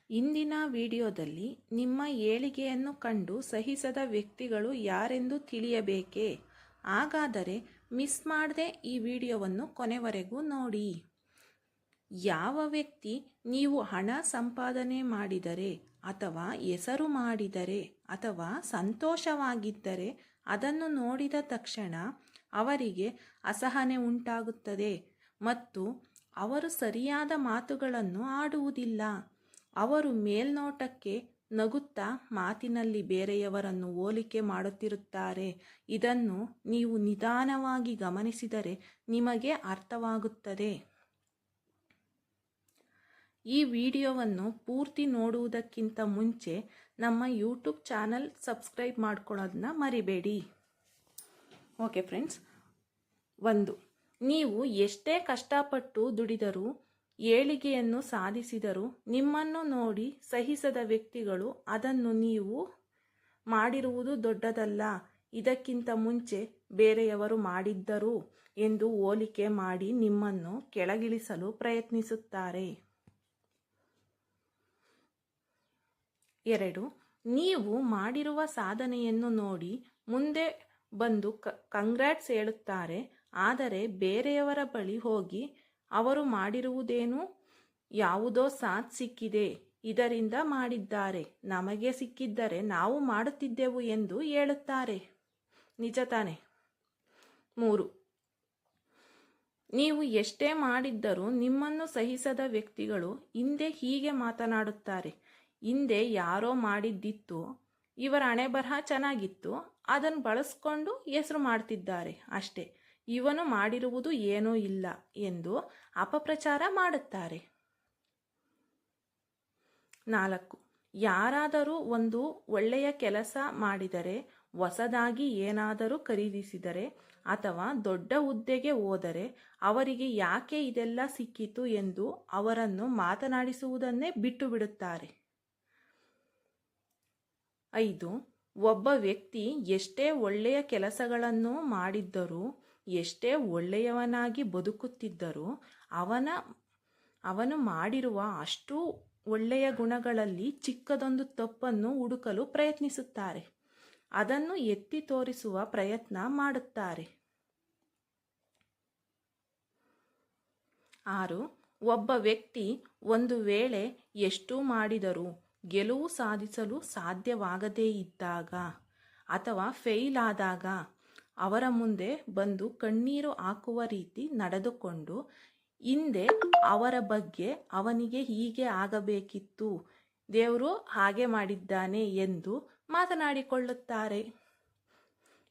ಇಂದಿನ ವಿಡಿಯೋದಲ್ಲಿ ನಿಮ್ಮ ಏಳಿಗೆಯನ್ನು ಕಂಡು ಸಹಿಸದ ವ್ಯಕ್ತಿಗಳು ಯಾರೆಂದು ತಿಳಿಯಬೇಕೇ? ಹಾಗಾದರೆ ಮಿಸ್ ಮಾಡದೆ ಈ ವಿಡಿಯೋವನ್ನು ಕೊನೆವರೆಗೂ ನೋಡಿ. ಯಾವ ವ್ಯಕ್ತಿ ನೀವು ಹಣ ಸಂಪಾದನೆ ಮಾಡಿದರೆ ಅಥವಾ ಹೆಸರು ಮಾಡಿದರೆ ಅಥವಾ ಸಂತೋಷವಾಗಿದ್ದರೆ ಅದನ್ನು ನೋಡಿದ ತಕ್ಷಣ ಅವರಿಗೆ ಅಸಹನೆ ಉಂಟಾಗುತ್ತದೆ ಮತ್ತು ಅವರು ಸರಿಯಾದ ಮಾತುಗಳನ್ನು ಆಡುವುದಿಲ್ಲ. ಅವರು ಮೇಲ್ನೋಟಕ್ಕೆ ನಗುತ್ತಾ ಮಾತಿನಲ್ಲಿ ಬೇರೆಯವರನ್ನು ಹೋಲಿಕೆ ಮಾಡುತ್ತಿರುತ್ತಾರೆ. ಇದನ್ನು ನೀವು ನಿಧಾನವಾಗಿ ಗಮನಿಸಿದರೆ ನಿಮಗೆ ಅರ್ಥವಾಗುತ್ತದೆ. ಈ ವಿಡಿಯೋವನ್ನು ಪೂರ್ತಿ ನೋಡುವುದಕ್ಕಿಂತ ಮುಂಚೆ ನಮ್ಮ ಯೂಟ್ಯೂಬ್ ಚಾನಲ್ ಸಬ್ಸ್ಕ್ರೈಬ್ ಮಾಡ್ಕೊಳ್ಳೋದನ್ನ ಮರಿಬೇಡಿ. Okay friends, 1. ನೀವು ಎಷ್ಟೇ ಕಷ್ಟಪಟ್ಟು ದುಡಿದರೂ ಏಳಿಗೆಯನ್ನು ಸಾಧಿಸಿದರೂ ನಿಮ್ಮನ್ನು ನೋಡಿ ಸಹಿಸದ ವ್ಯಕ್ತಿಗಳು ಅದನ್ನು ನೀವು ಮಾಡಿರುವುದು ದೊಡ್ಡದಲ್ಲ, ಇದಕ್ಕಿಂತ ಮುಂಚೆ ಬೇರೆಯವರು ಮಾಡಿದ್ದರು ಎಂದು ಹೋಲಿಕೆ ಮಾಡಿ ನಿಮ್ಮನ್ನು ಕೆಳಗಿಳಿಸಲು ಪ್ರಯತ್ನಿಸುತ್ತಾರೆ. 2. ನೀವು ಮಾಡಿರುವ ಸಾಧನೆಯನ್ನು ನೋಡಿ ಮುಂದೆ ಬಂದು ಕಂಗ್ರಾಟ್ಸ್ ಹೇಳುತ್ತಾರೆ. ಆದರೆ ಬೇರೆಯವರ ಬಳಿ ಹೋಗಿ ಅವರು ಮಾಡಿರುವುದೇನು, ಯಾವುದೋ ಸಾಥ್ ಸಿಕ್ಕಿದೆ, ಇದರಿಂದ ಮಾಡಿದ್ದಾರೆ, ನಮಗೆ ಸಿಕ್ಕಿದ್ದರೆ ನಾವು ಮಾಡುತ್ತಿದ್ದೆವು ಎಂದು ಹೇಳುತ್ತಾರೆ. ನಿಜ ತಾನೆ? 3. ನೀವು ಎಷ್ಟೇ ಮಾಡಿದ್ದರೂ ನಿಮ್ಮನ್ನು ಸಹಿಸದ ವ್ಯಕ್ತಿಗಳು ಹಿಂದೆ ಹೀಗೆ ಮಾತನಾಡುತ್ತಾರೆ. ಹಿಂದೆ ಯಾರೋ ಮಾಡಿದ್ದಿತ್ತು, ಇವರ ಹಣೆ ಬರಹ ಚೆನ್ನಾಗಿತ್ತು, ಅದನ್ನು ಬಳಸ್ಕೊಂಡು ಹೆಸರು ಮಾಡ್ತಿದ್ದಾರೆ ಅಷ್ಟೇ, ಇವನು ಮಾಡಿರುವುದು ಏನೂ ಇಲ್ಲ ಎಂದು ಅಪಪ್ರಚಾರ ಮಾಡುತ್ತಾರೆ. 4. ಯಾರಾದರೂ ಒಂದು ಒಳ್ಳೆಯ ಕೆಲಸ ಮಾಡಿದರೆ, ಹೊಸದಾಗಿ ಏನಾದರೂ ಖರೀದಿಸಿದರೆ ಅಥವಾ ದೊಡ್ಡ ಹುದ್ದೆಗೆ ಹೋದರೆ ಅವರಿಗೆ ಯಾಕೆ ಇದೆಲ್ಲ ಸಿಕ್ಕಿತು ಎಂದು ಅವರನ್ನು ಮಾತನಾಡಿಸುವುದನ್ನೇ ಬಿಟ್ಟು ಬಿಡುತ್ತಾರೆ. 5. ಒಬ್ಬ ವ್ಯಕ್ತಿ ಎಷ್ಟೇ ಒಳ್ಳೆಯ ಕೆಲಸಗಳನ್ನು ಮಾಡಿದ್ದರೂ ಎಷ್ಟೇ ಒಳ್ಳೆಯವನಾಗಿ ಬದುಕುತ್ತಿದ್ದರೂ ಅವನು ಮಾಡಿರುವ ಅಷ್ಟು ಒಳ್ಳೆಯ ಗುಣಗಳಲ್ಲಿ ಚಿಕ್ಕದೊಂದು ತಪ್ಪನ್ನು ಹುಡುಕಲು ಪ್ರಯತ್ನಿಸುತ್ತಾರೆ. ಅದನ್ನು ಎತ್ತಿ ತೋರಿಸುವ ಪ್ರಯತ್ನ ಮಾಡುತ್ತಾರೆ. 6. ಒಬ್ಬ ವ್ಯಕ್ತಿ ಒಂದು ವೇಳೆ ಎಷ್ಟು ಮಾಡಿದರೂ ಗೆಲುವು ಸಾಧಿಸಲು ಸಾಧ್ಯವಾಗದೇ ಇದ್ದಾಗ ಅಥವಾ ಫೇಲ್ ಆದಾಗ ಅವರ ಮುಂದೆ ಬಂದು ಕಣ್ಣೀರು ಹಾಕುವ ರೀತಿ ನಡೆದುಕೊಂಡು ಹಿಂದೆ ಅವರ ಬಗ್ಗೆ ಅವನಿಗೆ ಹೀಗೆ ಆಗಬೇಕಿತ್ತು, ದೇವರು ಹಾಗೆ ಮಾಡಿದ್ದಾನೆ ಎಂದು ಮಾತನಾಡಿಕೊಳ್ಳುತ್ತಾರೆ.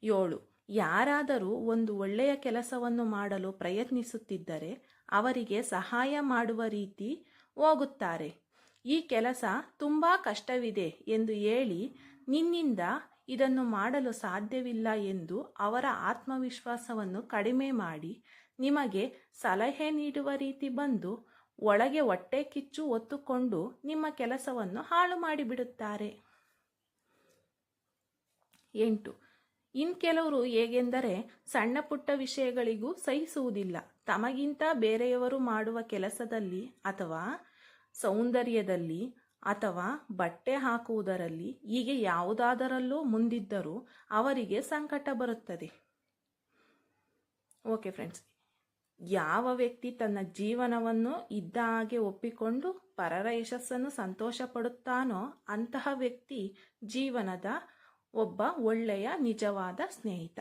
7. ಯಾರಾದರೂ ಒಂದು ಒಳ್ಳೆಯ ಕೆಲಸವನ್ನು ಮಾಡಲು ಪ್ರಯತ್ನಿಸುತ್ತಿದ್ದರೆ ಅವರಿಗೆ ಸಹಾಯ ಮಾಡುವ ರೀತಿ ಹೋಗುತ್ತಾರೆ. ಈ ಕೆಲಸ ತುಂಬ ಕಷ್ಟವಿದೆ ಎಂದು ಹೇಳಿ ನಿನ್ನಿಂದ ಇದನ್ನು ಮಾಡಲು ಸಾಧ್ಯವಿಲ್ಲ ಎಂದು ಅವರ ಆತ್ಮವಿಶ್ವಾಸವನ್ನು ಕಡಿಮೆ ಮಾಡಿ ನಿಮಗೆ ಸಲಹೆ ನೀಡುವ ರೀತಿ ಬಂದು ಒಳಗೆ ಹೊಟ್ಟೆ ಕಿಚ್ಚು ಹೊತ್ತುಕೊಂಡು ನಿಮ್ಮ ಕೆಲಸವನ್ನು ಹಾಳು ಮಾಡಿಬಿಡುತ್ತಾರೆ. 8. ಕೆಲವರು ಹೇಗೆಂದರೆ ಸಣ್ಣ ಪುಟ್ಟ ವಿಷಯಗಳಿಗೂ ಸಹಿಸುವುದಿಲ್ಲ. ತಮಗಿಂತ ಬೇರೆಯವರು ಮಾಡುವ ಕೆಲಸದಲ್ಲಿ ಅಥವಾ ಸೌಂದರ್ಯದಲ್ಲಿ ಅಥವಾ ಬಟ್ಟೆ ಹಾಕುವುದರಲ್ಲಿ ಹೀಗೆ ಯಾವುದಾದರಲ್ಲೂ ಮುಂದಿದ್ದರೂ ಅವರಿಗೆ ಸಂಕಟ ಬರುತ್ತದೆ. ಓಕೆ ಫ್ರೆಂಡ್ಸ್, ಯಾವ ವ್ಯಕ್ತಿ ತನ್ನ ಜೀವನವನ್ನು ಇದ್ದ ಹಾಗೆ ಒಪ್ಪಿಕೊಂಡು ಪರರ ಯಶಸ್ಸನ್ನು ಸಂತೋಷ ಪಡುತ್ತಾನೋ ಅಂತಹ ವ್ಯಕ್ತಿ ಜೀವನದ ಒಬ್ಬ ಒಳ್ಳೆಯ ನಿಜವಾದ ಸ್ನೇಹಿತ.